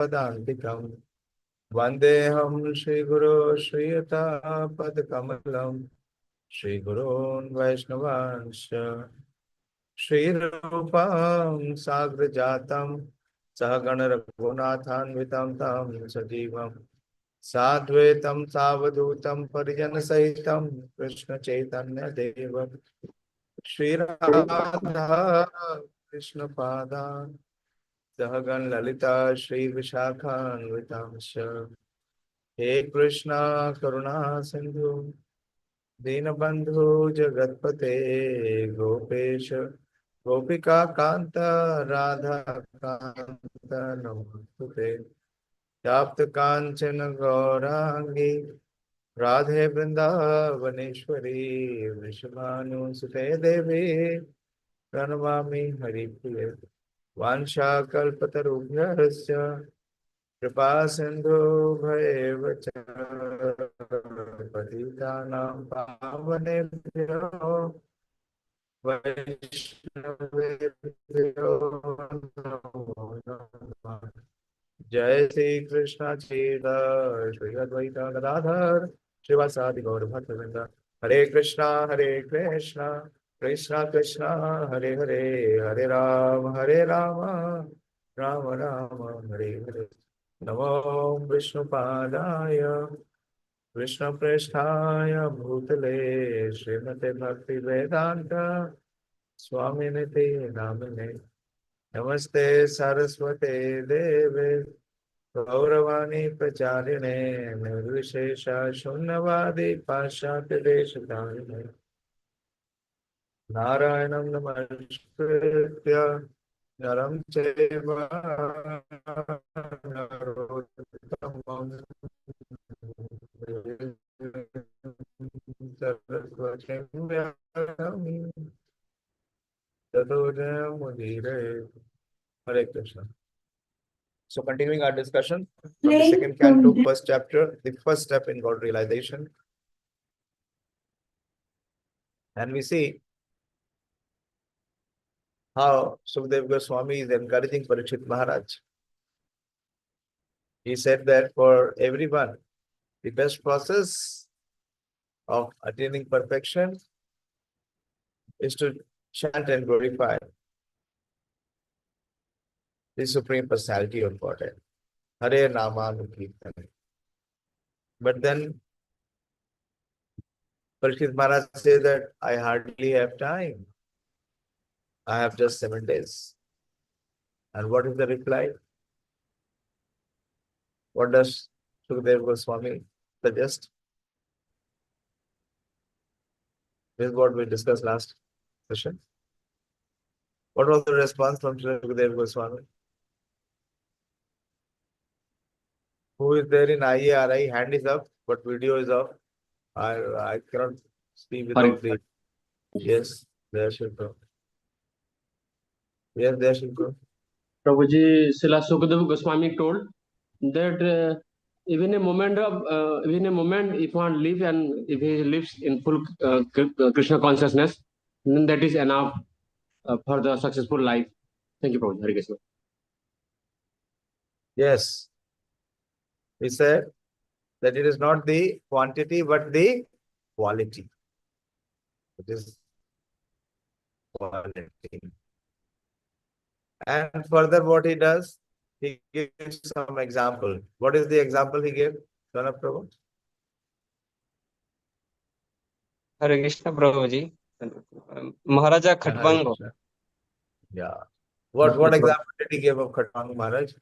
पदान्तिकम् वन्देऽहं श्रीगुरो श्रीयुतापदकमलं श्रीगुरोन् वैष्णवांश्च श्रीरूपं साग्रजातं सहगण रघुनाथान्वितं तं सजीवं साद्वैतं सावधूतं परिजनसहितं कृष्णचैतन्यदेवं श्रीराधा कृष्णपादान् सहगण ललिता श्रीविशाखान्वितांश्च हे कृष्णा करुणा सिंधु दीनबंधु जगतपते गोपेश गोपिका कांत राधा कांत नमोस्तुते व्याप्त कांचन गौरांगी राधे वृंदावनेश्वरी वृषभानुसुते देवी प्रणमामि हरिप्रिये वाञ्छाकल्पतरुभ्यश्च कृपा सिंधु भैव च पतितानां पावनेभ्यो वैष्णवेभ्यो नमो नमः। जय श्री कृष्ण चैतन्य श्री अद्वैत गदाधर श्रीवासादि गौर भक्तवृंद हरे कृष्णा कृष्णा कृष्णा हरे हरे हरे राम राम राम हरे हरे नमो विष्णुपादाय कृष्णप्रेष्ठाय भूतले श्रीमते भक्ति वेदांत स्वामिनिति नामिने नमस्ते सरस्वते देवे गौरवाणी प्रचारिणे निर्विशेष शून्यवादी पाश्चात्य देशधारिणे नारायणं नमस्कृत्य नरं चैव नरोत्तमं सरस्वतीं व्यासं ततो जयमुदीरये। Hare Krishna. So continuing our discussion from the second canto, first chapter, the first step in God realization. And we see how Sukadeva Goswami is encouraging Parikshit Maharaj. He said that for everyone, the best process of attaining perfection is to chant and glorify the Supreme Personality of Godhead. Hare Namanukirtan. But then Parikshit Maharaj says that I hardly have time. I have just 7 days. And what is the reply? What does Sukadeva Goswami suggest? This is what we discussed last session. What was the response from Sukadeva Goswami? Who is there in IARI? Hand is up, but video is off. I cannot see without the... Yes, there should go. Yes, there should go. Prabhuji, Srila Sukadeva Goswami told that even a moment, if one lives and if he lives in full Krishna consciousness, then that is enough for the successful life. Thank you, Prabhuji. Hare Krishna. Yes. He said that it is not the quantity, but the quality. It is quality. And further, what he does, he gives some example. What is the example he gave? Swana Prabhu? Hare Krishna Prabhuji. Maharaja Khatwang. Yeah. What example did he give of Khatwang Maharaj?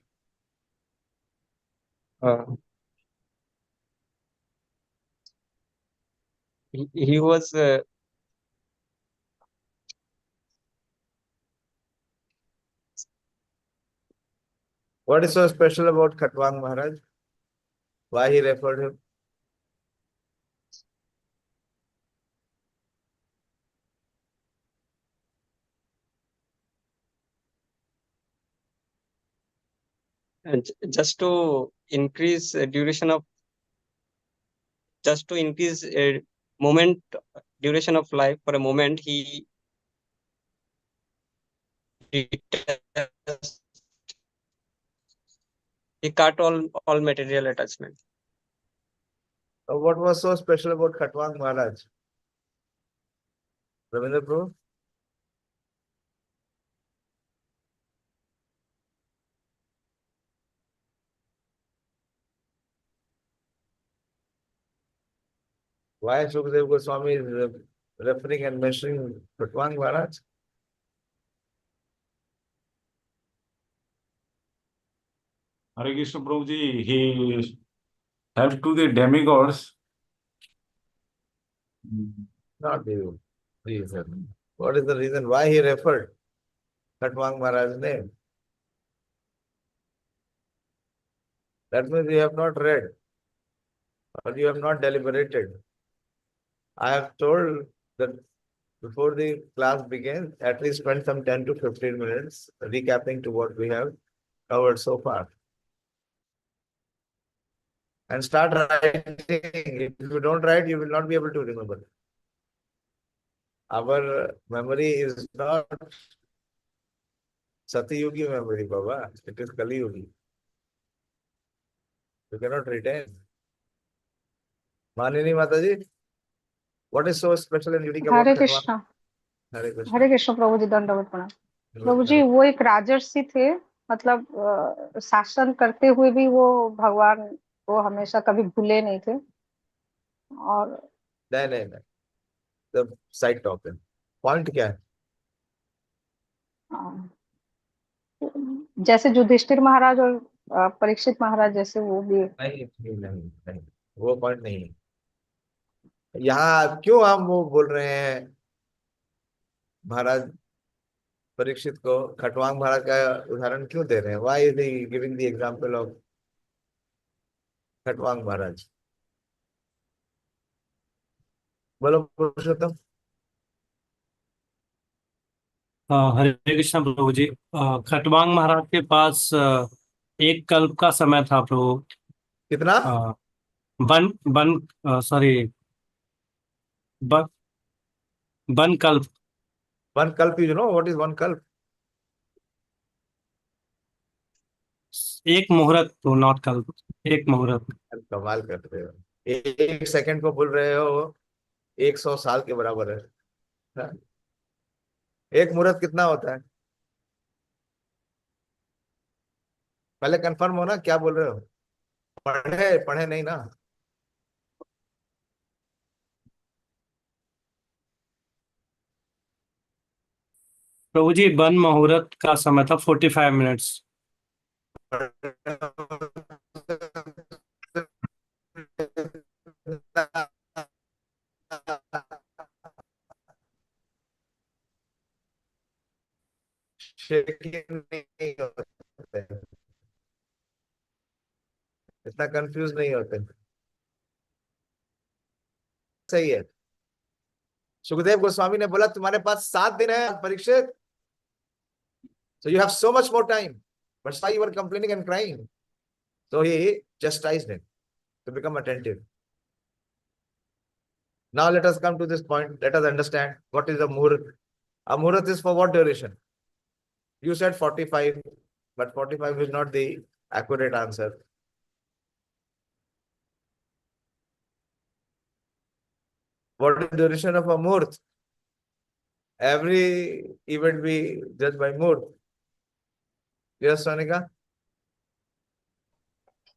He was What is so special about Khatwang Maharaj? Why he referred him? just to increase duration of moment duration of life. For a moment he He cut all material attachment. What was so special about Khatwang Maharaj? Ravindra Prabhu? Why Shukdev Goswami is referring and mentioning Khatwang Maharaj? Hare Krishna Prabhuji, he helped to the demigods. Not the reason. What is the reason why he referred Khatwang Maharaj's name? That means you have not read or you have not deliberated. I have told that before the class begins, at least spend some 10 to 15 minutes recapping to what we have covered so far. And start writing. If you don't write, you will not be able to remember. Our memory is not Satyugi memory, Baba. It is Kali Yugi. You cannot retain. Manini Mataji, what is so special and unique about Hare Khatwang? Krishna Hare Krishna. हरे कृष्ण प्रभु जी दंडवत प्रणाम प्रभु जी वो एक राजर्षि थे मतलब शासन करते हुए भी वो भगवान को हमेशा कभी भूले नहीं थे और नहीं the side topic point क्या है अ, जैसे युधिष्ठिर महाराज और परीक्षित महाराज जैसे वो भी नहीं वो पॉइंट नहीं है यहाँ क्यों हम वो बोल रहे हैं महाराज परीक्षित को खटवांग महाराज का उदाहरण क्यों दे रहे हैं why is he giving the example of Khatvang Maharaj बोलो पुरुषोत्तम हरे कृष्ण प्रभु जी खटवांग महाराज के पास एक कल्प का समय था प्रभु कितना वन वन सॉरी वन कल्प वन कल्प you know what is one कल्प एक मुहूर्त तो नॉट कल्प एक मुहूर्त कमाल कर रहे हो एक सेकंड को बोल रहे हो 100 साल के बराबर है हाँ? एक मुहूर्त कितना होता है पहले कंफर्म हो ना क्या बोल रहे हो पढ़े पढ़े नहीं ना प्रभु जी वन मुहूर्त का समय था 45 मिनट्स इतना कंफ्यूज नहीं होते सही है सुखदेव गोस्वामी ने बोला तुम्हारे पास 7 दिन है Parikshit so you have so much more time but why you were complaining and crying so he chastised him to become attentive now let us come to this point let us understand what is a muhurat is for what duration you said 45 but 45 is not the accurate answer what is the duration of a muhurt every event we judge by muhurt yes Sonika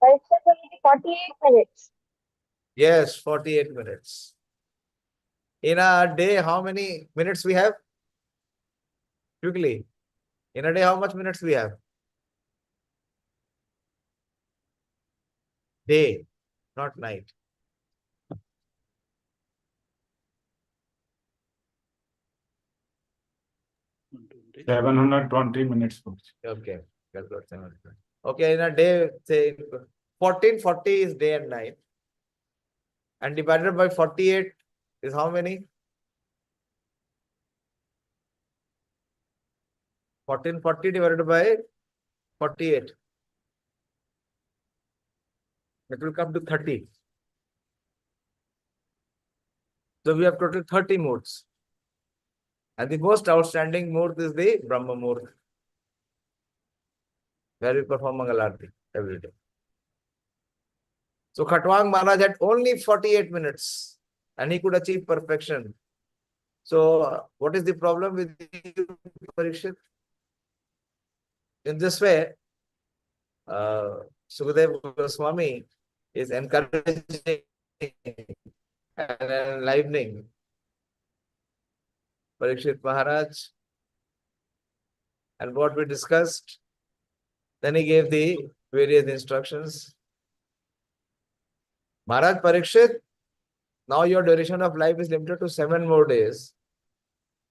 48 minutes yes 48 minutes in a day how many minutes we have quickly in a day how much minutes we have day not night 720 minutes. okay okay in a day say 1440 is day and night and divided by 48 is how many 1440 divided by 48 it will come to 30 so we have total 30 modes and the most outstanding mode is the Brahma mode where we perform Mangal Aarti every day So Khatwang Maharaj had only 48 minutes and he could achieve perfection. So what is the problem with you, Parikshit? In this way, Sukadev Goswami is encouraging and enlivening Parikshit Maharaj. And what we discussed, then he gave the various instructions. Maharaj Parikshit, now your duration of life is limited to 7 more days.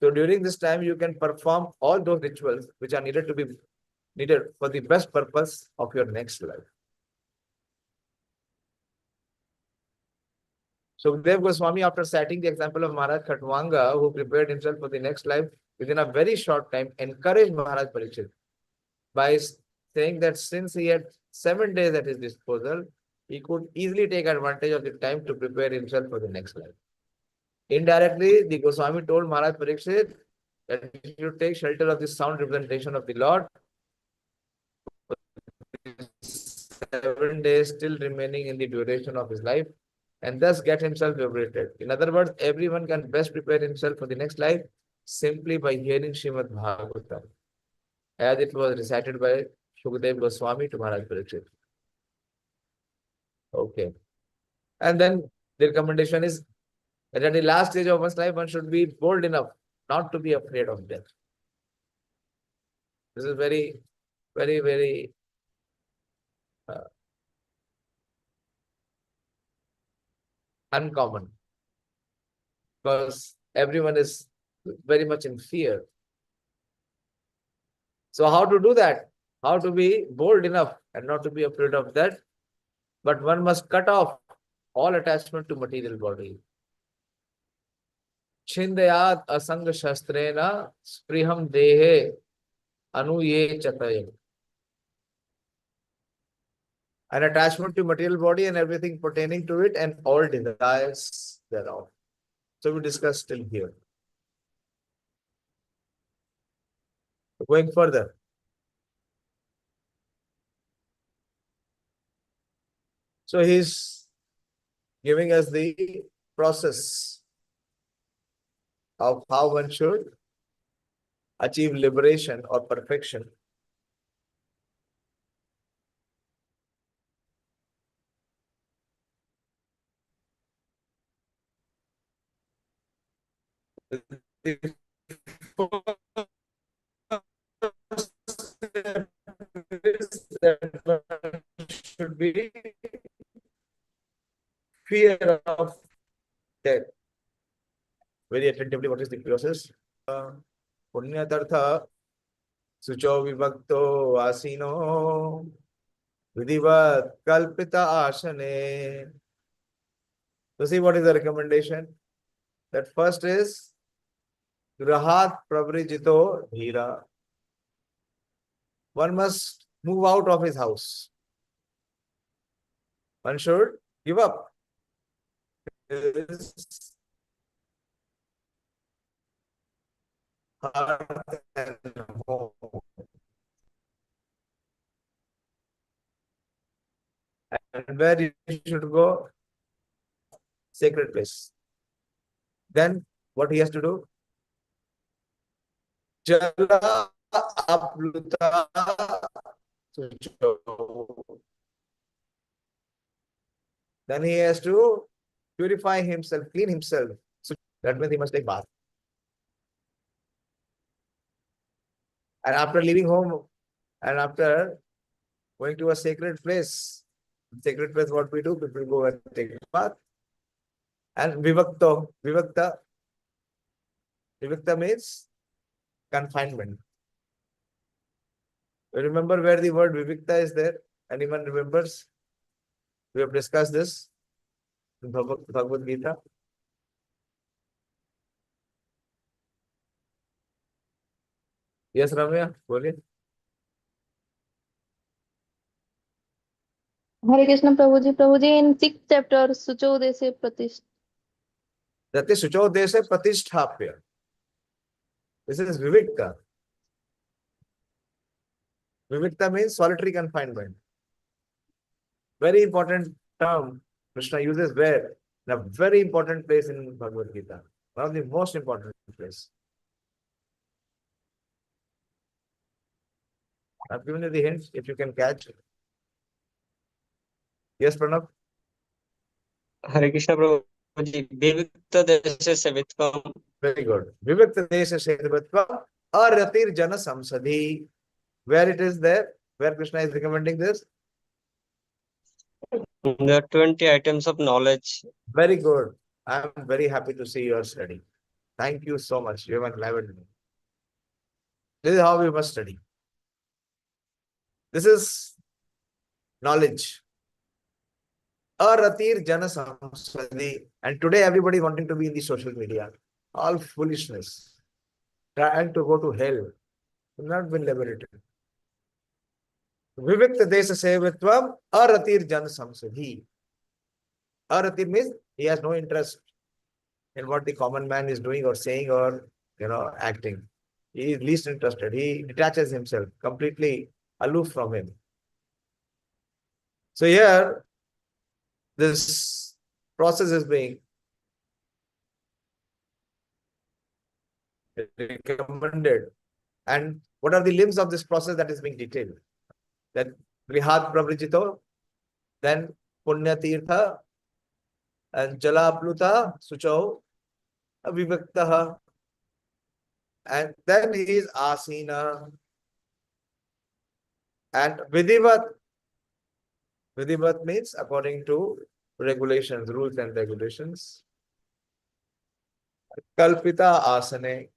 So during this time, you can perform all those rituals which are needed for the best purpose of your next life. So Sukhdev Goswami, after citing the example of Maharaj Khatwanga, who prepared himself for the next life within a very short time, encouraged Maharaj Parikshit by saying that since he had 7 days at his disposal, he could easily take advantage of the time to prepare himself for the next life. Indirectly, the Goswami told Maharaj Parikshit that he should take shelter of the sound representation of the Lord. 7 days still remaining in the duration of his life, and thus get himself liberated. In other words, everyone can best prepare himself for the next life simply by hearing Srimad Bhagavatam, as it was recited by Sukadev Goswami to Maharaj Parikshit. Okay. And then the recommendation is that at the last stage of one's life, one should be bold enough not to be afraid of death. This is very, very, very uncommon, because everyone is very much in fear. So how to do that? How to be bold enough and not to be afraid of that? But one must cut off all attachment to material body. Chindayat asang shastrena spriham dehe anuye chataya. An attachment to material body and everything pertaining to it and all desires thereof. So we discussed till here. Going further. So he's giving us the process of how one should achieve liberation or perfection. Should be fear of death. Very attentively, what is the process? Punyatartha sucho vibhakto asino vidivat kalpita asane. So see what is the recommendation? That first is grahat pravrijito dhira. One must move out of his house. One should give up his hearth and home. And where you should go? Sacred place. Then what he has to do? Jala apluta sucho. Then he has to purify himself, clean himself. So that means he must take bath. And after leaving home and after going to a sacred place, what we do? People go and take bath. And vivakta means confinement. You remember where the word vivikta is there? Anyone remembers? We have discussed this in Bhagavad Gita. Yes, Ramya, बोलिए. Hare Krishna Prabhuji, in 6th chapter, Suchodese Pratishtha. That is Suchodese Pratisthapya. This is Vivikta. Vivikta means solitary confinement. Very important term Krishna uses where? In a very important place in Bhagavad Gita. One of the most important place. I've given you the hints, if you can catch. Yes, Pranav? Hare Krishna Prabhuji, Vivikta Desha Savitvam. Very good. Vivikta Desha Seduvatva Aratir Jana Samsadhi. Where it is there? Where Krishna is recommending this? The 20 items of knowledge. Very good. I am very happy to see your study. Thank you so much. You have enlivened me. This is how we must study. This is knowledge. Aratir Jana Samsadhi. And today everybody wanting to be in the social media. All foolishness. Trying to go to hell. Not been liberated. Vivikta Desha Sevatvam Aratir Jana Samsadhi. Aratir means he has no interest in what the common man is doing or saying or acting. He is least interested. He detaches himself, completely aloof from him. So here, this process is being recommended. And what are the limbs of this process that is being detailed? That Grihat Pravrijito, then Punya Tirtha, and Jala Pluta, Suchau, Vivaktaha, and then he is Asina, and Vidhivat. Vidhivat means according to regulations, rules and regulations. Kalpita Asane.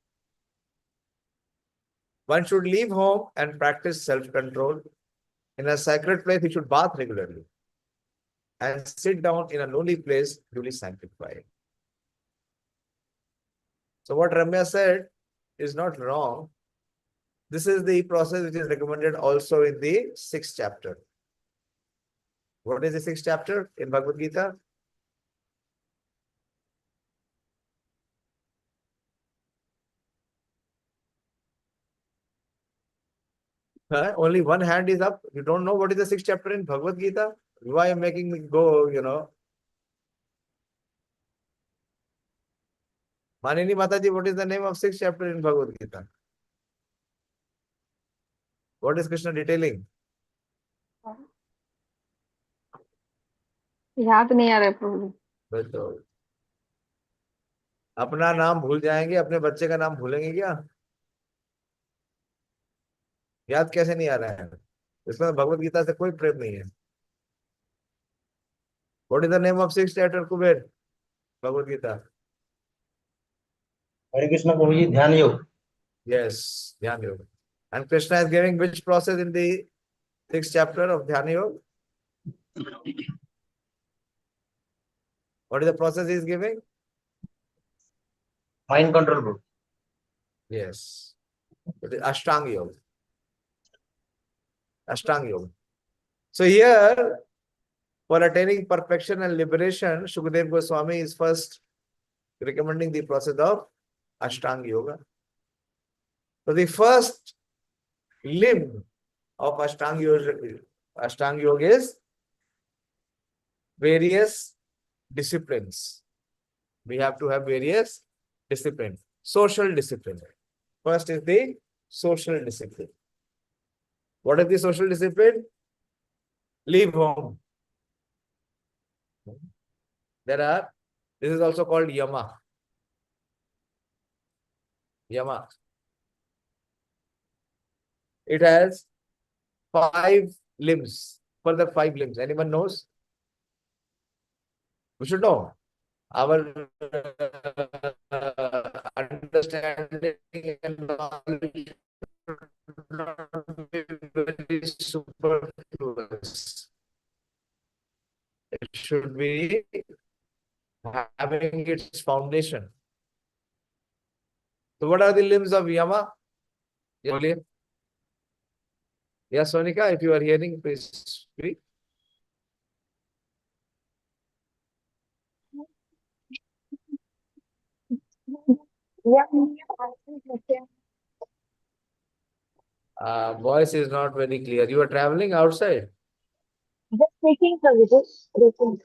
One should leave home and practice self-control. In a sacred place, he should bath regularly and sit down in a lonely place, duly sanctified. So what Ramya said is not wrong. This is the process which is recommended also in the 6th chapter. What is the 6th chapter in Bhagavad Gita? Only one hand is up. You don't know what is the 6th chapter in Bhagavad Gita? Why are you making me go, Manini Mataji, what is the name of 6th chapter in Bhagavad Gita? What is Krishna detailing? याद नहीं आ रहा है प्रभु। तो अपना नाम भूल जाएंगे, अपने बच्चे का नाम भूलेंगे क्या? याद कैसे नहीं आ रहा है? इसमें भगवत गीता से कोई प्रेम नहीं है। What is the name of 6th chapter, Kuber? Bhagavad Gita. Hare Krishna Prabhuji, Dhyan Yoga. Yes, Dhyan Yoga. And Krishna is giving which process in the 6th chapter of Dhyan Yoga? What is the process he is giving? Mind control, bro. Yes. It is Ashtanga Yoga. Ashtanga Yoga. So here, for attaining perfection and liberation, Shukadeva Goswami is first recommending the process of Ashtanga Yoga. So the first limb of Ashtanga Yoga is various disciplines. We have to have various disciplines. Social discipline. First is the social discipline. What is the social discipline? Leave home. This is also called Yama. Yama. It has 5 limbs. Further 5 limbs. Anyone knows? We should know. Our understanding and knowledge should not be very superfluous. It should be having its foundation. So what are the limbs of Yama? Yes, Sonika, if you are hearing, please speak. Voice is not very clear. You are traveling outside? Taking Prabhuji. Taking.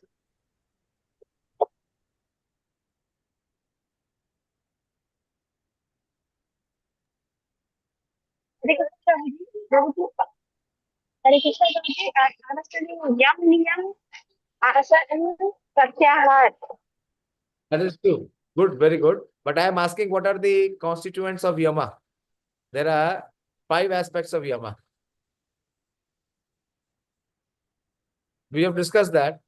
Hare Krishna Prabhuji. Hare Krishna Prabhuji. I was studying Yam Niyam Asa and Pratyahar. That is true. Good, very good. But I am asking, what are the constituents of yama? There are 5 aspects of yama. We have discussed that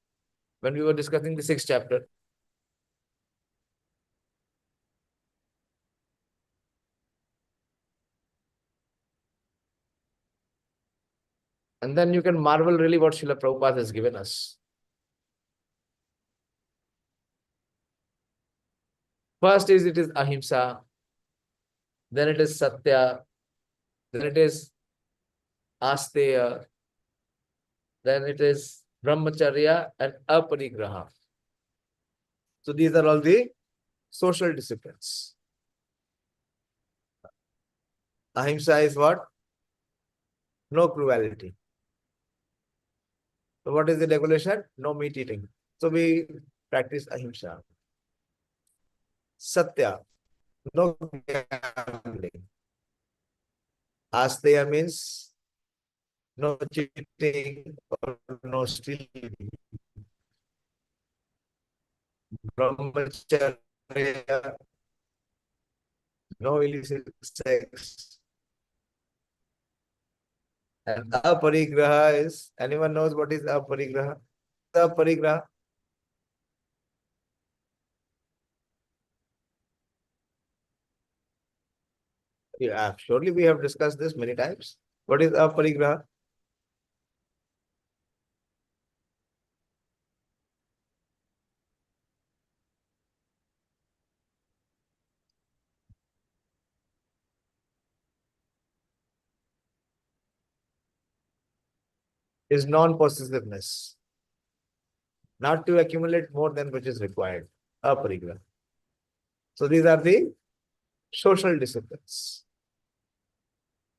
when we were discussing the 6th chapter. And then you can marvel really what Srila Prabhupada has given us. First is, it is ahimsa, then it is satya, then it is asteya, then it is brahmacharya and aparigraha. So these are all the social disciplines. Ahimsa is what? No cruelty. So what is the regulation? No meat eating. So we practice ahimsa. Satya, no gambling. Asteya means no cheating or no stealing. Brahmacharya, no illicit sex. And aparigraha is, anyone knows what is aparigraha? Aparigraha. Yeah, surely we have discussed this many times. What is aparigraha? Is non-possessiveness. Not to accumulate more than which is required. Aparigraha. So these are the social disciplines.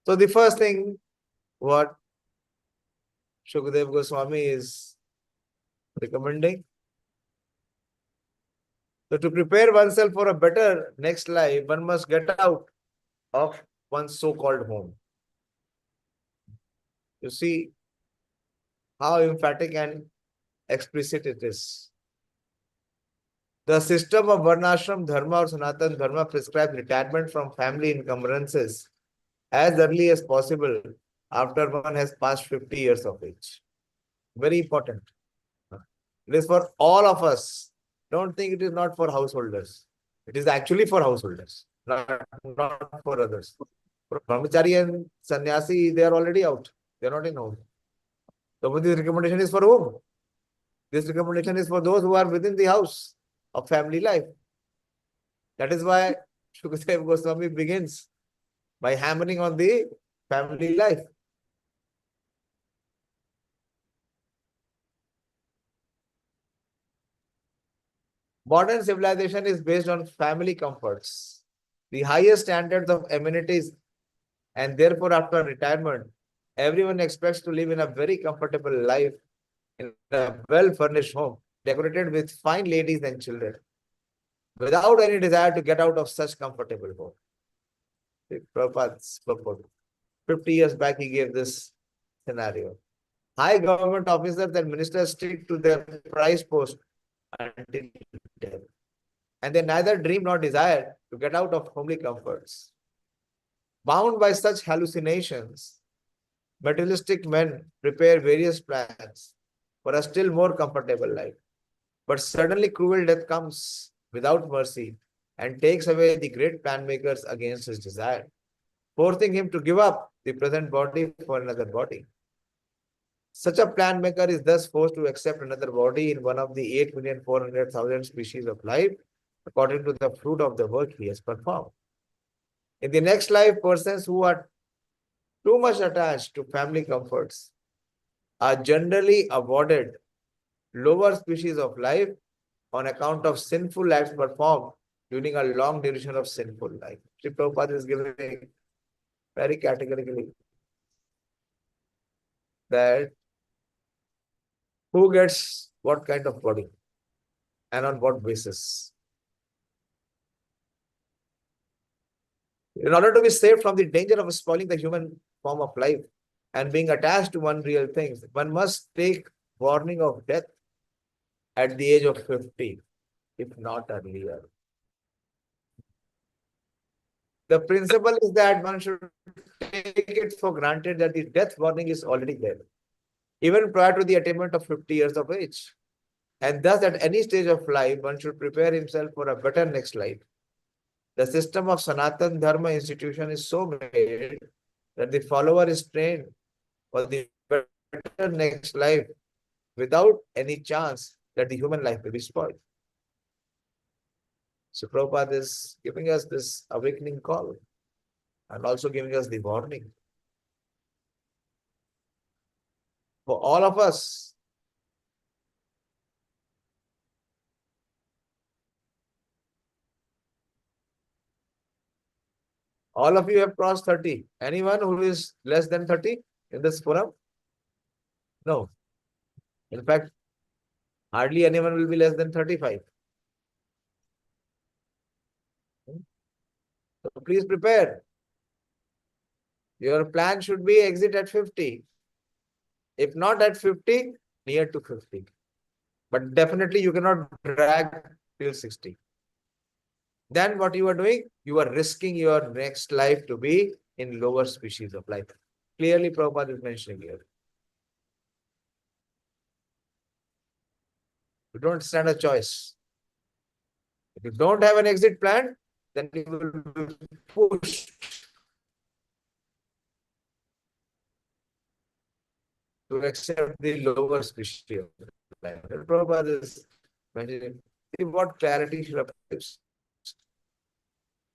So the first thing what Shukadeva Goswami is recommending. So to prepare oneself for a better next life, one must get out of one's so-called home. You see how emphatic and explicit it is. The system of Varnashram Dharma or Sanatana Dharma prescribes retirement from family encumbrances as early as possible after one has passed 50 years of age. Very important. It is for all of us. Don't think it is not for householders. It is actually for householders, not for others. For brahmachari and sannyasi, they are already out. They are not in home. So this recommendation is for whom? This recommendation is for those who are within the house of family life. That is why Shukadeva Goswami begins by hammering on the family life. Modern civilization is based on family comforts, the highest standards of amenities, and therefore after retirement, everyone expects to live in a very comfortable life in a well-furnished home, decorated with fine ladies and children, without any desire to get out of such comfortable home. Prabhupada's purport. 50 years back, he gave this scenario. High government officers and ministers stick to their price post until death, and they neither dream nor desire to get out of homely comforts. Bound by such hallucinations, materialistic men prepare various plans for a still more comfortable life. But suddenly cruel death comes without mercy and takes away the great plan makers against his desire, forcing him to give up the present body for another body. Such a plan maker is thus forced to accept another body in one of the 8,400,000 species of life, according to the fruit of the work he has performed. In the next life, persons who are too much attached to family comforts are generally awarded lower species of life on account of sinful acts performed during a long duration of sinful life. Sri Prabhupada is giving very categorically that Who gets what kind of body and on what basis? In order to be saved from the danger of spoiling the human form of life and being attached to one real thing, one must take warning of death at the age of 50, if not earlier. The principle is that one should take it for granted that the death warning is already there, even prior to the attainment of 50 years of age. And thus, at any stage of life, one should prepare himself for a better next life. The system of Sanatan Dharma institution is so made that the follower is trained for the better next life without any chance that the human life will be spoiled. So Prabhupada is giving us this awakening call and also giving us the warning. For all of us, all of you have crossed 30. Anyone who is less than 30 in this forum? No. In fact, hardly anyone will be less than 35. So please prepare. Your plan should be exit at 50. If not at 50, near to 50. But definitely you cannot drag till 60. Then what you are doing? You are risking your next life to be in lower species of life. Clearly Prabhupada is mentioning here. You don't stand a choice. If you don't have an exit plan, then you will be pushed to accept the lower species of life. And Prabhupada is mentioning, see what clarity Srila gives.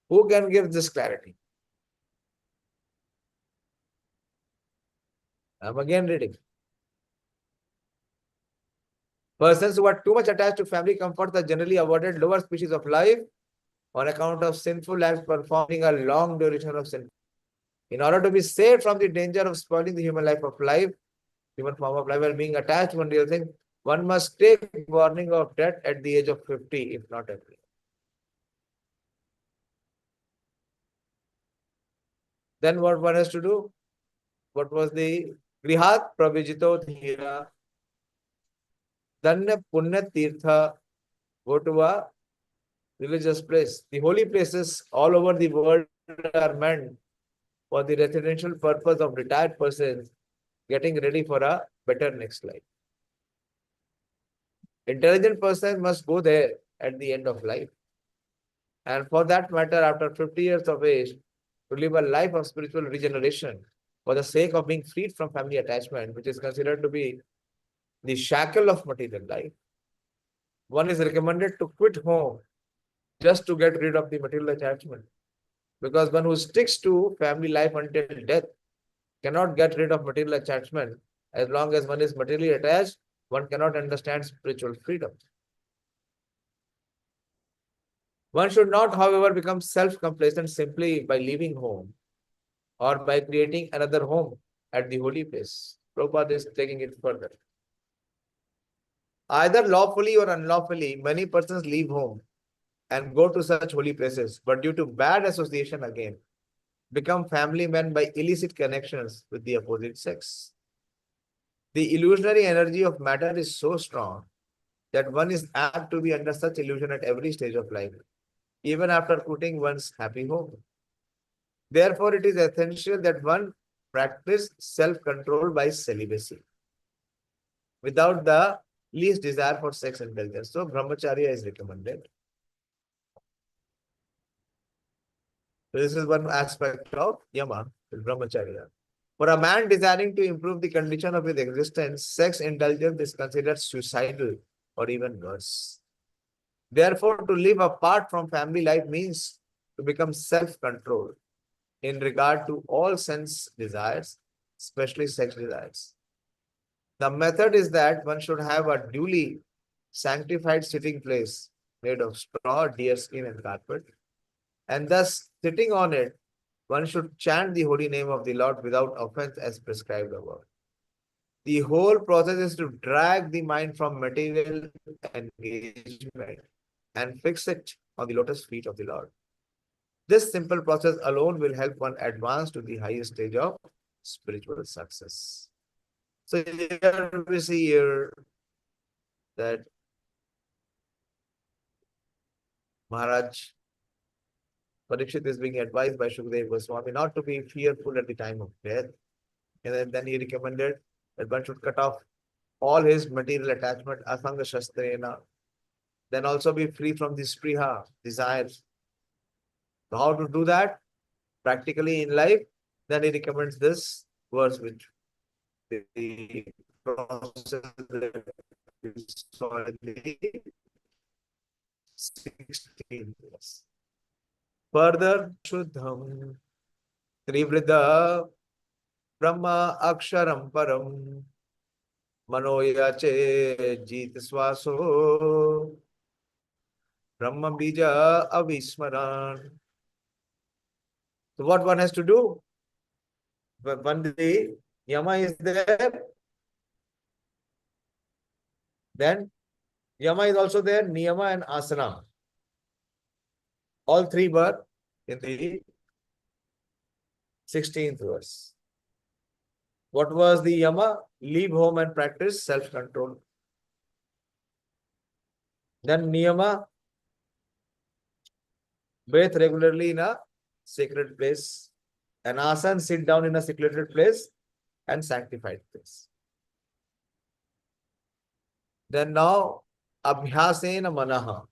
Who can give this clarity? I'm again reading. Persons who are too much attached to family comforts are generally awarded lower species of life on account of sinful acts performing a long duration of sin. In order to be saved from the danger of spoiling the human form of life, and being attached to one real thing, one must take warning of death at the age of 50, if not earlier. Then what one has to do? What was the Grihat Pravijito Dhira Danya Punya Tirtha? Go to a religious place. The holy places all over the world are meant for the residential purpose of retired persons getting ready for a better next life. Intelligent persons must go there at the end of life. And for that matter, after 50 years of age, to live a life of spiritual regeneration for the sake of being freed from family attachment, which is considered to be the shackle of material life. One is recommended to quit home just to get rid of the material attachment. Because one who sticks to family life until death cannot get rid of material attachment. As long as one is materially attached, one cannot understand spiritual freedom. One should not, however, become self-complacent simply by leaving home or by creating another home at the holy place. Prabhupada is taking it further. Either lawfully or unlawfully, many persons leave home and go to such holy places, but due to bad association again, become family men by illicit connections with the opposite sex. The illusionary energy of matter is so strong that one is apt to be under such illusion at every stage of life, even after quitting one's happy home. Therefore, it is essential that one practice self-control by celibacy without the least desire for sex indulgence. So, brahmacharya is recommended. So this is one aspect of yama, brahmacharya. For a man desiring to improve the condition of his existence, sex indulgence is considered suicidal or even worse. Therefore, to live apart from family life means to become self-controlled in regard to all sense desires, especially sex desires. The method is that one should have a duly sanctified sitting place made of straw, deerskin, and carpet, and thus sitting on it, one should chant the holy name of the Lord without offense as prescribed above. The whole process is to drag the mind from material engagement and fix it on the lotus feet of the Lord. This simple process alone will help one advance to the highest stage of spiritual success. So here we see here that Maharaj Parikshit is being advised by Shukadeva Goswami not to be fearful at the time of death. And then he recommended that one should cut off all his material attachment, asanga shastrena, then also be free from the spriha, desires. So how to do that practically in life? Then he recommends this verse, which the process that we saw in the 16th verse. Further, Shuddham Trivrida Brahma Aksharam Param Manoyache Jit Swaso Brahma Bija Avismaran. So what one has to do? When the Yama is there, then Yama is also there, Niyama and Asana. All three were in the 16th verse. What was the Yama? Leave home and practice self-control. Then Niyama, bathe regularly in a sacred place. And Asana, sit down in a secluded place and sanctified place. Then now, Abhyasena Manaha,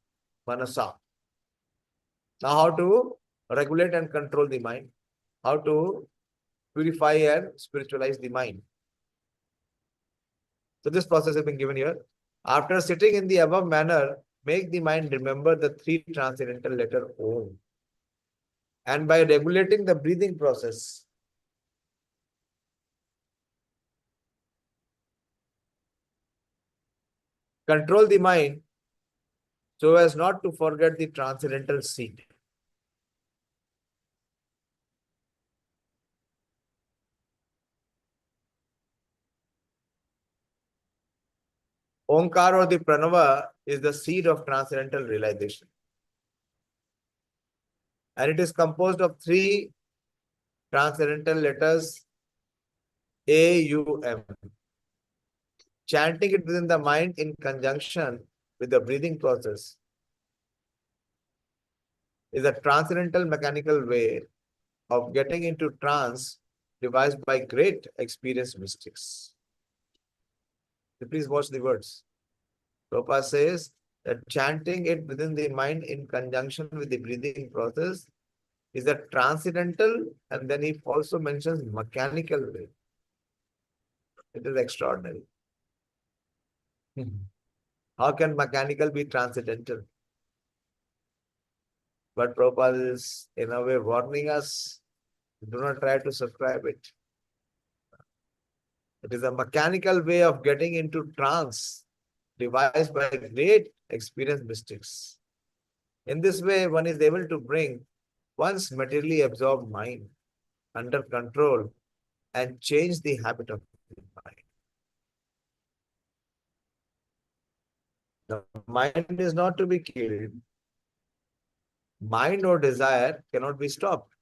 Manasa. Now how to regulate and control the mind. How to purify and spiritualize the mind. So this process has been given here. After sitting in the above manner, make the mind remember the three transcendental letter Om. And by regulating the breathing process, control the mind so as not to forget the transcendental seed. Omkar or the Pranava is the seed of transcendental realization. And it is composed of three transcendental letters A-U-M. Chanting it within the mind in conjunction with the breathing process is a transcendental mechanical way of getting into trance devised by great experienced mystics. So please watch the words. Prabhupada says that chanting it within the mind in conjunction with the breathing process is a transcendental, and then he also mentions mechanical way. It is extraordinary. How can mechanical be transcendental? But Prabhupada is in a way warning us, do not try to subscribe it. It is a mechanical way of getting into trance devised by great experienced mystics. In this way, one is able to bring one's materially absorbed mind under control and change the habit of the mind. The mind is not to be killed. Mind or desire cannot be stopped.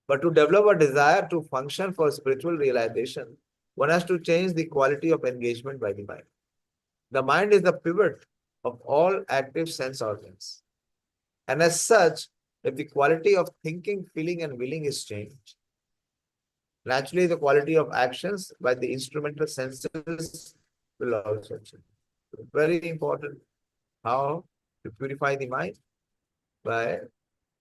But to develop a desire to function for spiritual realization, one has to change the quality of engagement by the mind. The mind is the pivot of all active sense organs. And as such, if the quality of thinking, feeling, and willing is changed, naturally the quality of actions by the instrumental senses will also change. Very important how to purify the mind by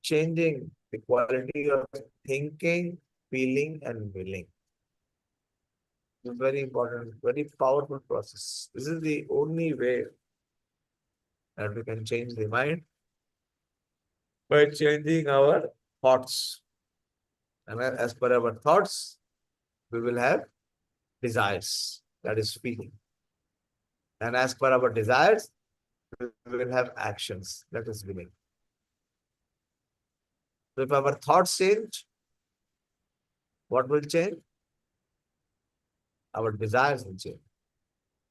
changing the quality of thinking, feeling, and willing. It's very important, very powerful process. This is the only way that we can change the mind, by changing our thoughts. And as per our thoughts, we will have desires, that is feeling. And as per our desires, we will have actions, that is willing. So if our thoughts change, what will change? Our desires will change.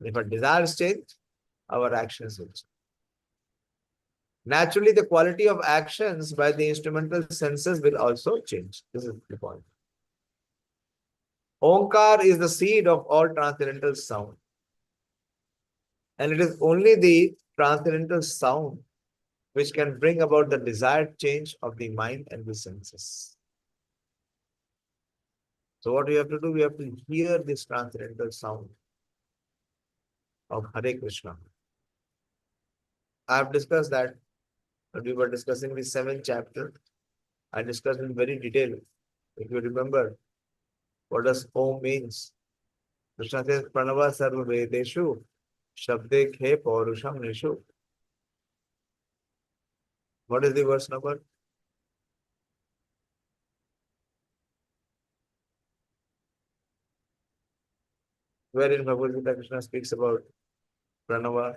If our desires change, our actions will change. Naturally, the quality of actions by the instrumental senses will also change. This is the point. Omkar is the seed of all transcendental sound. And it is only the transcendental sound which can bring about the desired change of the mind and the senses. So what we have to do, we have to hear this transcendental sound of Hare Krishna. I have discussed that when we were discussing the 7th chapter. I discussed in very detail. If you remember, what does Om means? Krishna says, Pranava Sarva Vedeshu, Shabde Khe Paurusham Nishu. What is the verse number? Where in Bhagavad Gita Krishna speaks about Pranava?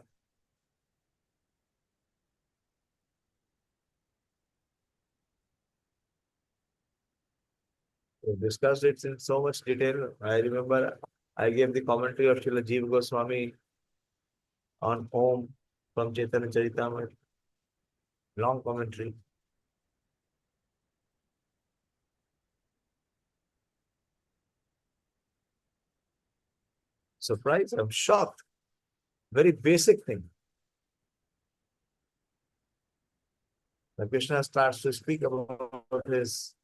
We discussed it in so much detail. I remember I gave the commentary of Srila Jiva Goswami on Om from Chaitanya Charitamrita. Long commentary. Surprised, I'm shocked. Very basic thing. When Krishna starts to speak about his.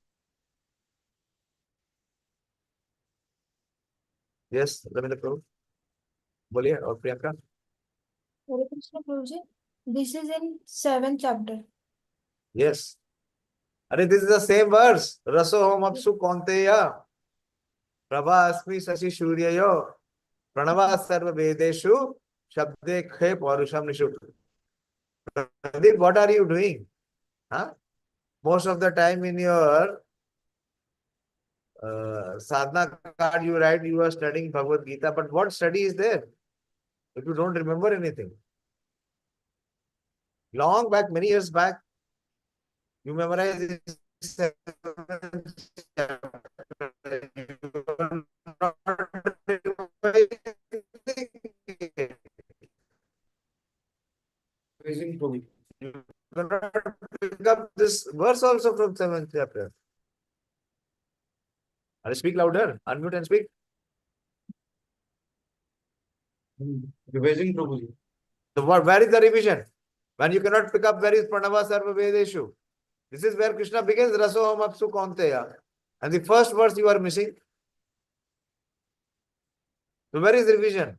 Yes, Ravindra Prabhu. Boliye, or Priyanka. Hare Krishna Prabhuji, this is in 7th chapter. Yes. Are this is the same verse. Raso hom apsu konteya. Prabha asmi sashi shuryayo. Pranava sarva vedeshu. Shabde khe paurusham nishu. Pradeep, what are you doing? Huh? Most of the time in your sadhana card you write you are studying Bhagavad Gita, but what study is there if you don't remember anything? Long back, many years back, you memorize this 7th chapter. You are not revising. You cannot pick up this verse also from 7th chapter. I'll speak louder. Unmute and speak. Revising Prabhuji. So where is the revision? When you cannot pick up, where is Pranava Sarva Vedeshu? This is where Krishna begins, Raso Hom Apsu Konteya. And the first verse you are missing. So where is revision?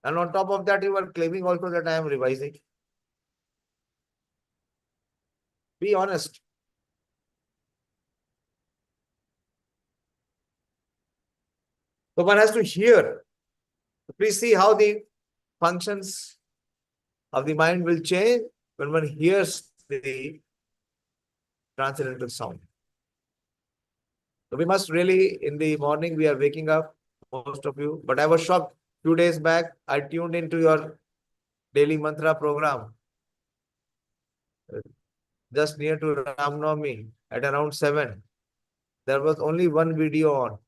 And on top of that, you are claiming also that I am revising. Be honest. So one has to hear. Please see how the functions of the mind will change when one hears the transcendental sound. So we must really, in the morning, we are waking up, most of you. But I was shocked. 2 days back, I tuned into your daily mantra program. Just near to Ram Navami at around 7. There was only one video on.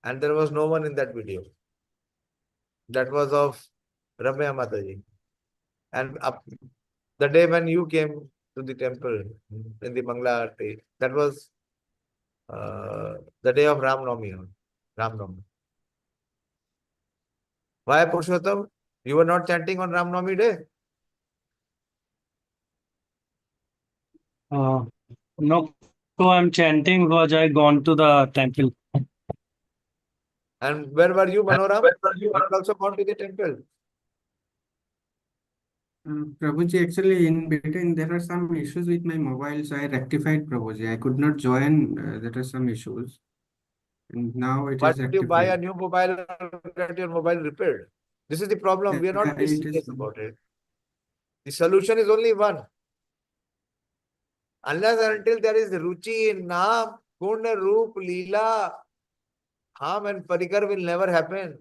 And there was no one in that video. That was of Ramya Mataji. And the day when you came to the temple in the Mangla Aarti, that was the day of Ram Navami. Why, Purushottam? You were not chanting on Ram Navami day? No, so I'm chanting because I gone to the temple. And where were you, Manoram? You had also gone to the temple. Prabhuji, actually, in between, there are some issues with my mobile, so I rectified, Prabhuji. I could not join. There are some issues. And now it Why is don't you buy a rectified. new mobile and get your mobile repaired? This is the problem. We are not It serious is. about it. The solution is only one. Unless and until there is ruchi in Naam, Guna, Roop, Leela, Ham and Parikar will never happen.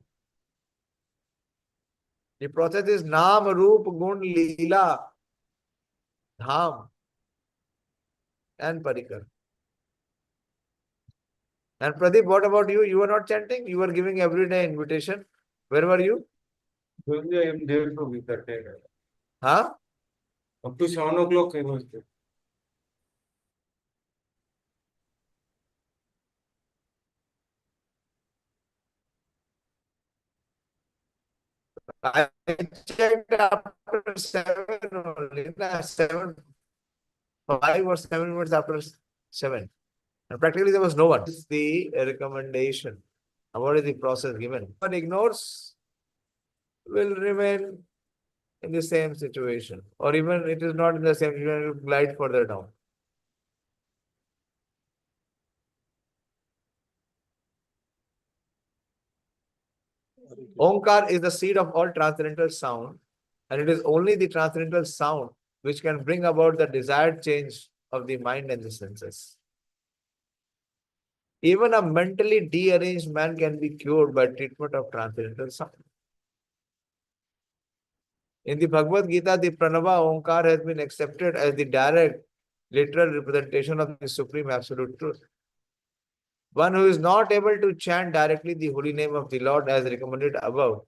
The process is Naam, Roop, Gun, Leela, Dham and Parikar. And Pradeep, what about you? You were not chanting? You were giving everyday invitation. Where were you? Prabhuji, I am there to be that day. Huh? Up to 7 o'clock I was there. I checked after 7 only. 7, 5 or 7 minutes after 7. And practically there was no one. It's the recommendation. What is the process given? One ignores will remain in the same situation. Or even it is not in the same situation, it will glide further down. Omkar is the seed of all transcendental sound, and it is only the transcendental sound which can bring about the desired change of the mind and the senses. Even a mentally deranged man can be cured by treatment of transcendental sound. In the Bhagavad Gita, the Pranava Omkar has been accepted as the direct, literal representation of the Supreme Absolute Truth. One who is not able to chant directly the holy name of the Lord as recommended above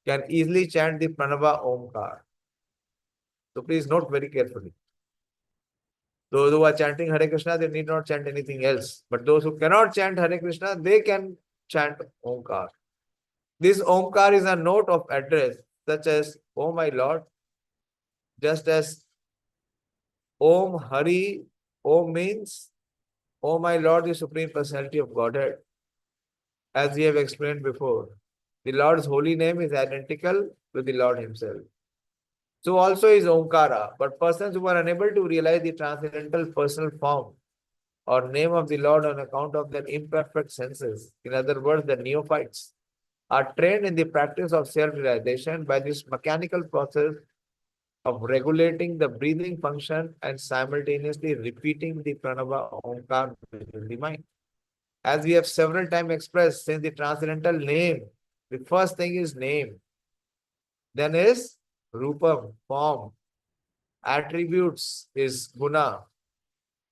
can easily chant the Pranava Omkar. So please note very carefully. Those who are chanting Hare Krishna, they need not chant anything else. But those who cannot chant Hare Krishna, they can chant Omkar. This Omkar is a note of address, such as, "Oh my Lord," just as Om Hari, Om means, "Oh my Lord, the Supreme Personality of Godhead." As we have explained before, the Lord's holy name is identical with the Lord Himself. So also is Omkara, but persons who are unable to realize the transcendental personal form or name of the Lord on account of their imperfect senses, in other words, the neophytes, are trained in the practice of self-realization by this mechanical process of regulating the breathing function and simultaneously repeating the pranava Omkar within the mind. As we have several times expressed, since the transcendental name, the first thing is name, then is rupam, form, attributes is guna,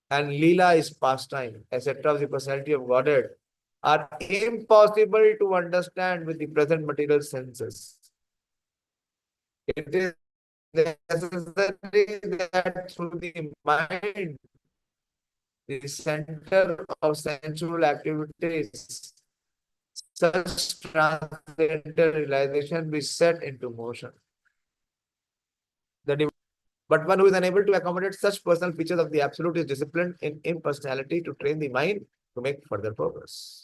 and lila is pastime, etc. of the personality of Godhead, are impossible to understand with the present material senses. It is necessary that through the mind, the center of sensual activities, such transcendental realization be set into motion. But one who is unable to accommodate such personal features of the Absolute is disciplined in impersonality to train the mind to make further progress.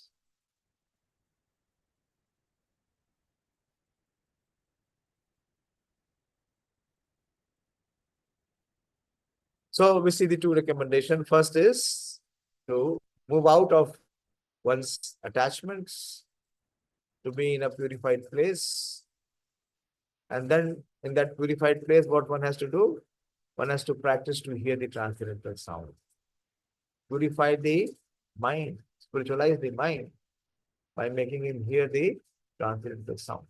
So we see the two recommendations. First is to move out of one's attachments, to be in a purified place. And then in that purified place, what one has to do? One has to practice to hear the transcendental sound. Purify the mind, spiritualize the mind by making him hear the transcendental sound.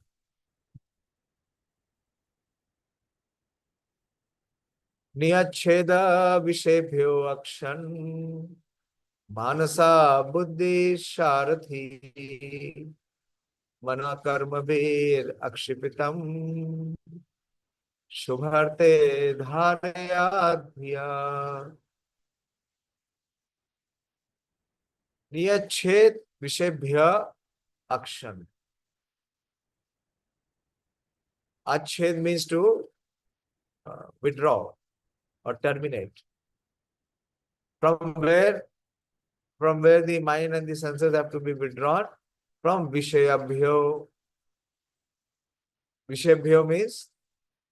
Niyacheda vishebhyo akshan manasa buddhi sharathi mana karma vir akshipitam shubharte dharayadhya. Niyached vishebhya akshan. Ached means to withdraw or terminate. From where the mind and the senses have to be withdrawn? From Vishayabhyo. Vishayabhyo means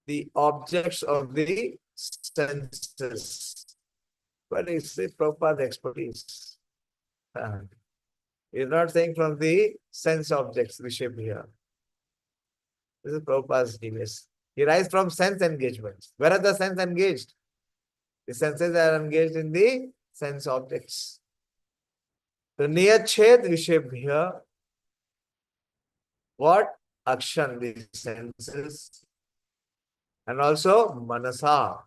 the objects of the senses. But it's the Prabhupada's expertise. He's not saying from the sense objects, Vishayabhyo. This is Prabhupada's device. He writes from sense engagements. Where are the sense engaged? The senses are engaged in the sense objects. So Niyached Vishebhya, what? Akshan, the senses. And also Manasa,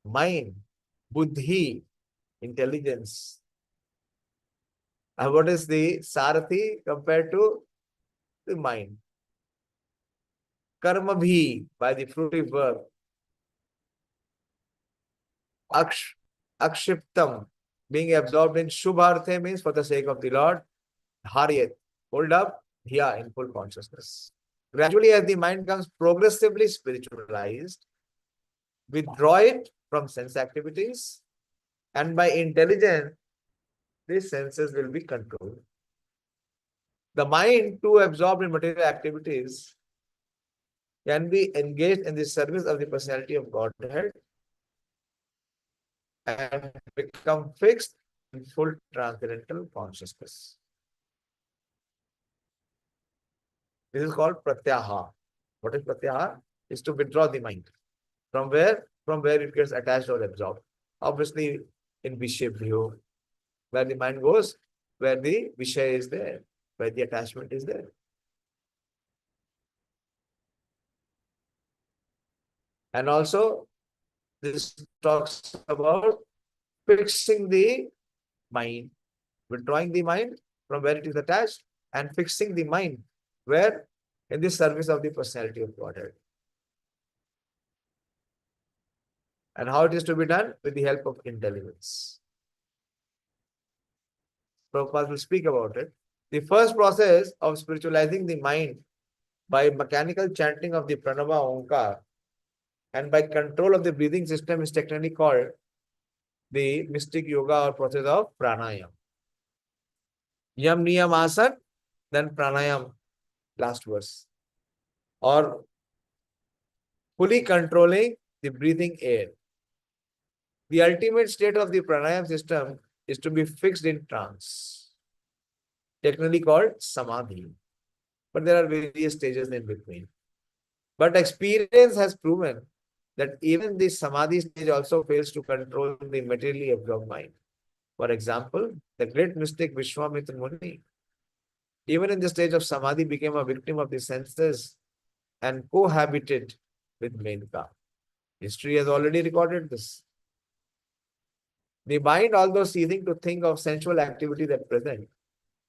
mind, Buddhi, intelligence. And what is the Sarathi compared to the mind? Karma bhi, by the fruitive verb. Akshiptam, being absorbed in Shubharthe means for the sake of the Lord. Haryat, hold up, here in full consciousness. Gradually, as the mind comes progressively spiritualized, withdraw it from sense activities, and by intelligence, the senses will be controlled. The mind, too absorbed in material activities, can be engaged in the service of the personality of Godhead and become fixed in full transcendental consciousness. This is called pratyahar. What is pratyahar? Is to withdraw the mind. From where? From where it gets attached or absorbed. Obviously, in Vishya view, where the mind goes, where the Vishya is there, where the attachment is there. And also, this talks about fixing the mind, withdrawing the mind from where it is attached and fixing the mind where? In the service of the personality of Godhead. And how it is to be done? With the help of intelligence. Prabhupada will speak about it. The first process of spiritualizing the mind by mechanical chanting of the Pranava Onkar and by control of the breathing system is technically called the mystic yoga or process of pranayam. Yam niyam asan, then pranayam, last verse. Or fully controlling the breathing air. The ultimate state of the pranayam system is to be fixed in trance, technically called samadhi. But there are various stages in between. But experience has proven that even the samadhi stage also fails to control the materially absorbed mind. For example, the great mystic Vishwamitra Muni, even in the stage of samadhi, became a victim of the senses and cohabited with Menka. History has already recorded this. The mind, although ceasing to think of sensual activities at present,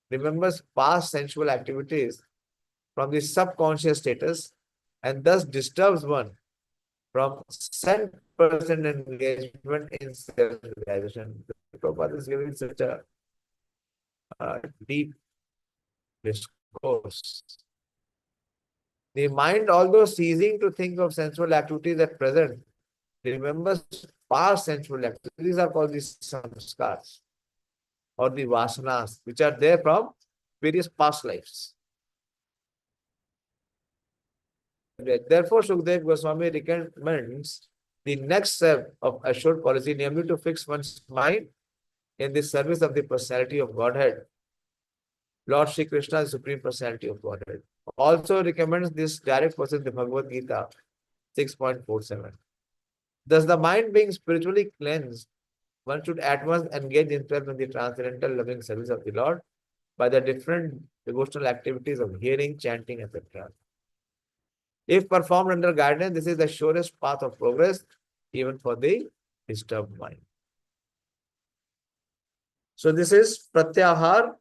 remembers past sensual activities from the subconscious status and thus disturbs one from 100% engagement in self-realization. Prabhupada is giving such a deep discourse. The mind, although ceasing to think of sensual activities at present, remembers past sensual activities. These are called the samskars or the vasanas, which are there from various past lives. Therefore, Shukdev Goswami recommends the next step of assured policy, namely to fix one's mind in the service of the personality of Godhead. Lord Shri Krishna, the Supreme Personality of Godhead. Also recommends this direct process in the Bhagavad Gita 6.47. Thus, the mind being spiritually cleansed, one should at once engage himself in the transcendental loving service of the Lord by the different devotional activities of hearing, chanting, etc. If performed under guidance, this is the surest path of progress, even for the disturbed mind. So this is pratyahar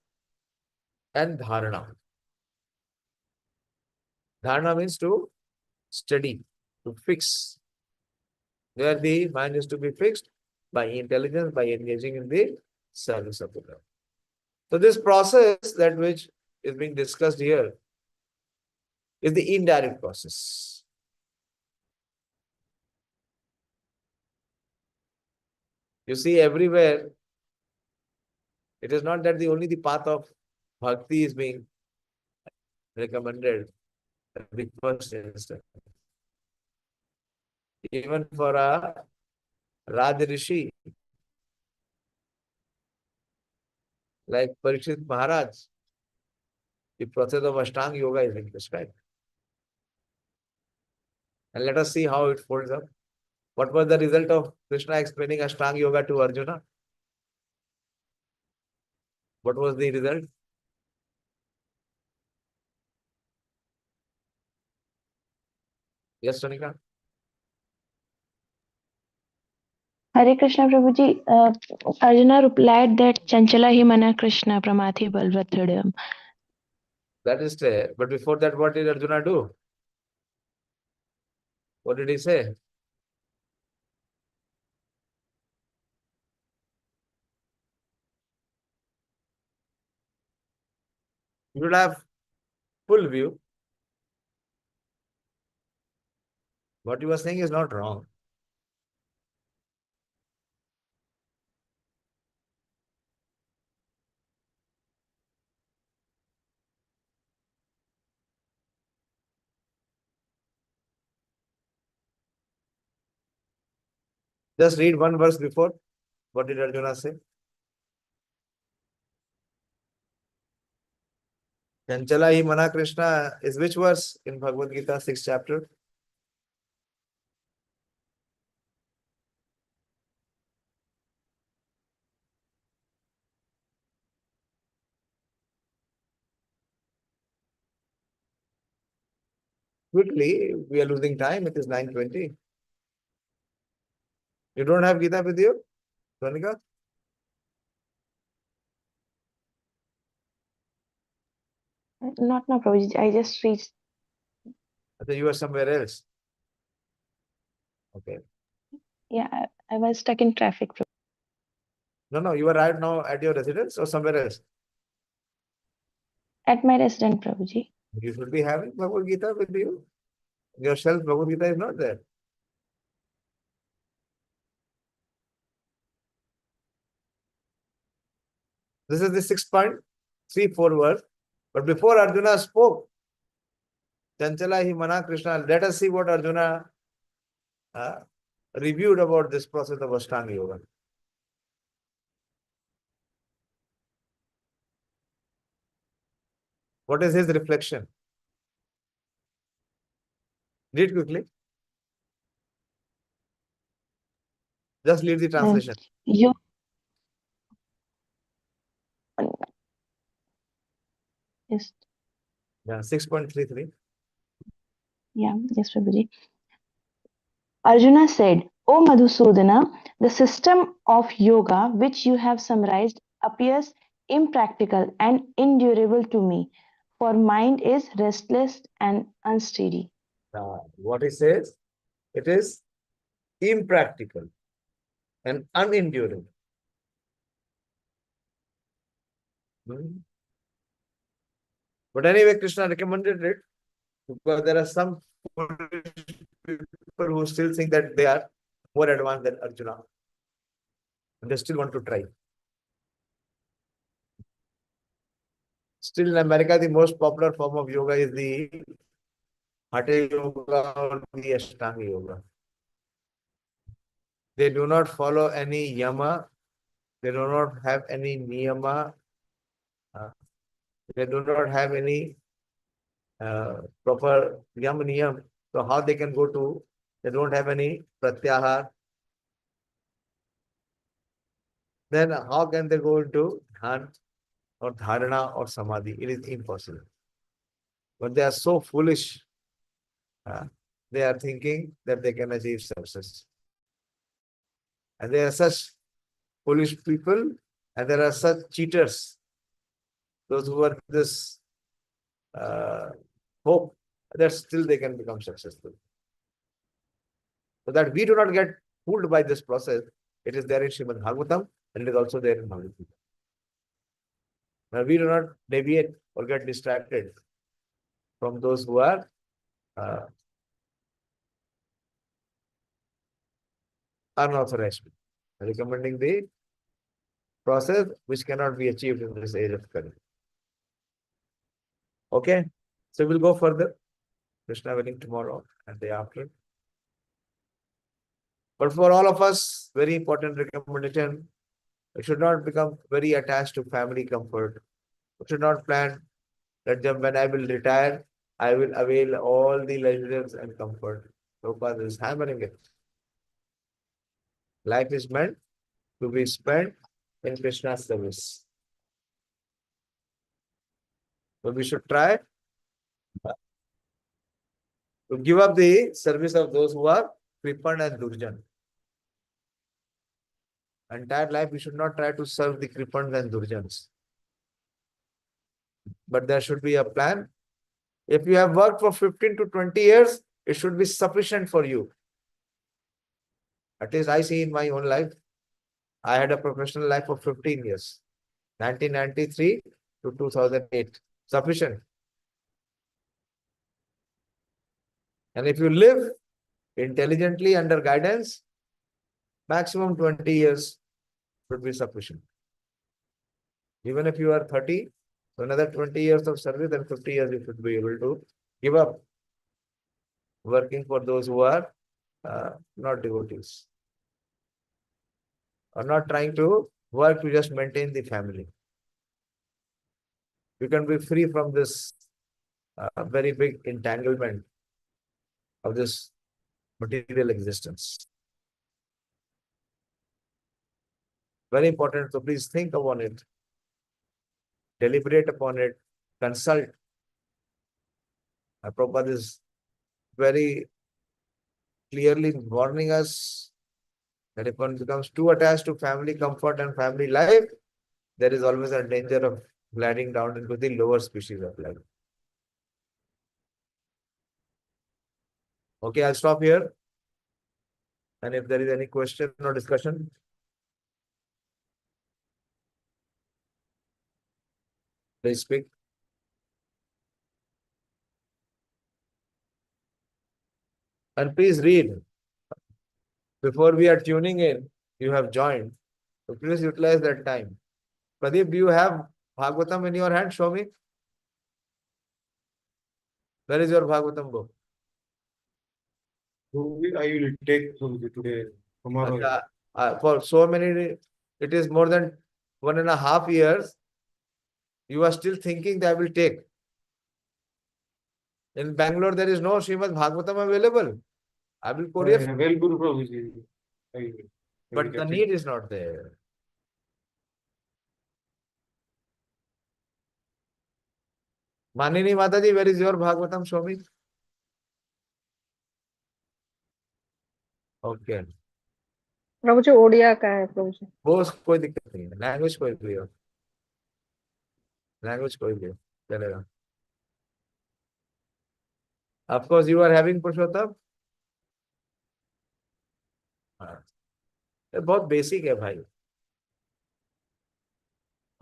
and dharana. Dharana means to study, to fix. Where the mind is to be fixed by intelligence, by engaging in the service of the Lord. So this process that which is being discussed here is the indirect process. You see, everywhere, it is not that only the path of bhakti is being recommended at the first instance. Even for a Raj Rishi, like Parikshit Maharaj, the process of Ashtanga Yoga is being prescribed. And let us see how it folds up. What was the result of Krishna explaining Ashtanga Yoga to Arjuna? What was the result? Yes, Sonika? Hare Krishna Prabhuji, Arjuna replied that Chanchala hi mana Krishna pramathi balvatridam. That is there. But before that, what did Arjuna do? What did he say? You should have full view. What you were saying is not wrong. Just read one verse before. What did Arjuna say? Chanchala hi mana Krishna is which verse in Bhagavad Gita, 6th chapter? Quickly, we are losing time. It is 9:20. You don't have Gita with you, Sonika? Not now, Prabhuji. I just reached. I think you are somewhere else. Okay. Yeah, I was stuck in traffic. No, you are right now at your residence or somewhere else. At my residence, Prabhuji. You should be having Bhagavad Gita with you. Yourself, Bhagavad Gita is not there. This is the 6.34 verse. But before Arjuna spoke, Chanchala hi mana Krishna, let us see what Arjuna reviewed about this process of Ashtanga Yoga. What is his reflection? Read quickly. Just read the translation. You. Yes. Yeah, 6.33. Yeah, yes, Prabhuji. Arjuna said, O Madhusudana, the system of yoga which you have summarized appears impractical and endurable to me, for mind is restless and unsteady. What he says, it is impractical and unendurable. But anyway, Krishna recommended it because there are some people who still think that they are more advanced than Arjuna. And they still want to try. Still in America, the most popular form of yoga is the Hatha Yoga or the Ashtanga Yoga. They do not follow any yama. They do not have any niyama. They do not have any proper yam niyam. So how they can go to, they don't have any pratyahar. Then how can they go into dhyan or dharana or samadhi? It is impossible. But they are so foolish. They are thinking that they can achieve success. And there are such foolish people and there are such cheaters. Those who are this hope that still they can become successful. So that we do not get fooled by this process. It is there in Srimad Bhagavatam and it is also there in Bhagavad Gita. Now we do not deviate or get distracted from those who are unauthorized, recommending the process which cannot be achieved in this age of Kali. Okay, so we'll go further. Krishna willing tomorrow and day after. But for all of us, very important recommendation, we should not become very attached to family comfort. We should not plan that when I will retire, I will avail all the luxuries and comfort. Prabhupada is hammering it. Life is meant to be spent in Krishna's service. So we should try to give up the service of those who are Kripan and Durjan. Entire life we should not try to serve the Kripans and Durjans. But there should be a plan. If you have worked for 15 to 20 years, it should be sufficient for you. At least I see in my own life, I had a professional life of 15 years, 1993 to 2008, sufficient. And if you live intelligently under guidance, maximum 20 years should be sufficient. Even if you are 30, so another 20 years of service and 50 years you should be able to give up working for those who are not devotees, or not trying to work to just maintain the family. You can be free from this very big entanglement of this material existence. Very important. So please think upon it, deliberate upon it, consult. Prabhupada is very clearly warning us that if one becomes too attached to family comfort and family life, there is always a danger of gliding down into the lower species of life. Okay, I'll stop here. And if there is any question or discussion, please speak. And please read. Before we are tuning in, you have joined. So please utilize that time. Pradeep, do you have Bhagavatam in your hand? Show me. Where is your Bhagavatam book? I will take today, tomorrow. For so many, it is more than 1.5 years. You are still thinking that I will take. In Bangalore, there is no Srimad Bhagavatam available. I will courier. Available, Prabhuji. But the need is not there. Manini Mataji, where is your Bhagavatam? Show me. Okay. प्रभु जी ओडिया का है प्रभु जी। वो कोई दिक्कत नहीं है, language कोई भी हो, लैंग्वेज कोई भी हो, चलेगा। Of course, you are having Purushottam. ये बहुत बेसिक है भाई।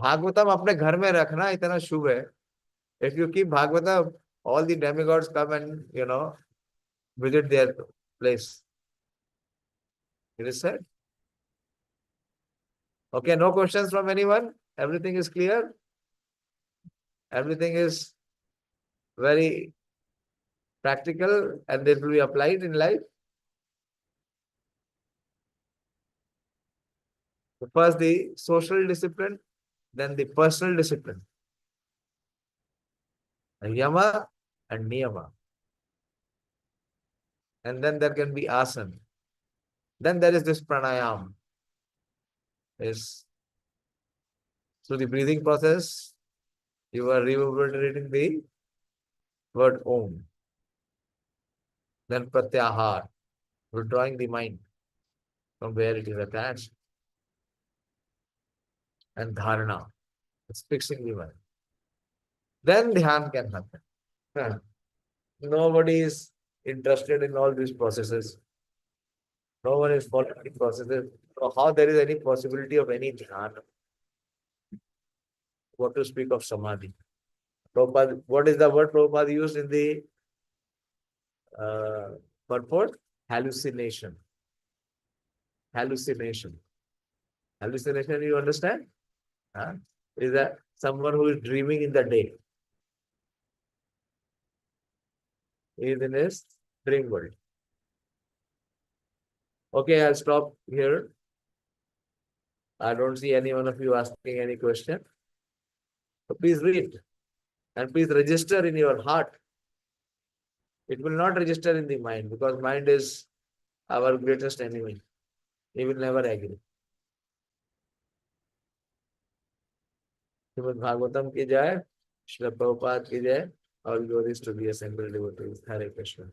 भागवतम अपने घर में रखना इतना शुभ है। If you keep Bhagavatam, all the demigods come and visit their place. It is said. Okay, no questions from anyone. Everything is clear. Everything is very practical and it will be applied in life. First the social discipline, then the personal discipline. Yama and Niyama. And then there can be asana. Then there is this pranayam. Is through the breathing process, you are reverberating the word Om. Then pratyahar, withdrawing the mind from where it is attached. And dharana, it's fixing the mind. Then dhyan can happen. Nobody is interested in all these processes. No one is following the processes. So how there is any possibility of any dhyan? What to speak of samadhi? Prabhupada, what is the word Prabhupada used in the purport? Hallucination. Hallucination. Hallucination, you understand? Is that someone who is dreaming in the day? He is in his dream world. Okay, I'll stop here. I don't see any one of you asking any question. So please read and please register in your heart. It will not register in the mind because mind is our greatest enemy. He will never agree. Srimad Bhagavatam ki jai, Srila Prabhupada ki jai, all glories to the assembled devotees. Hare Krishna.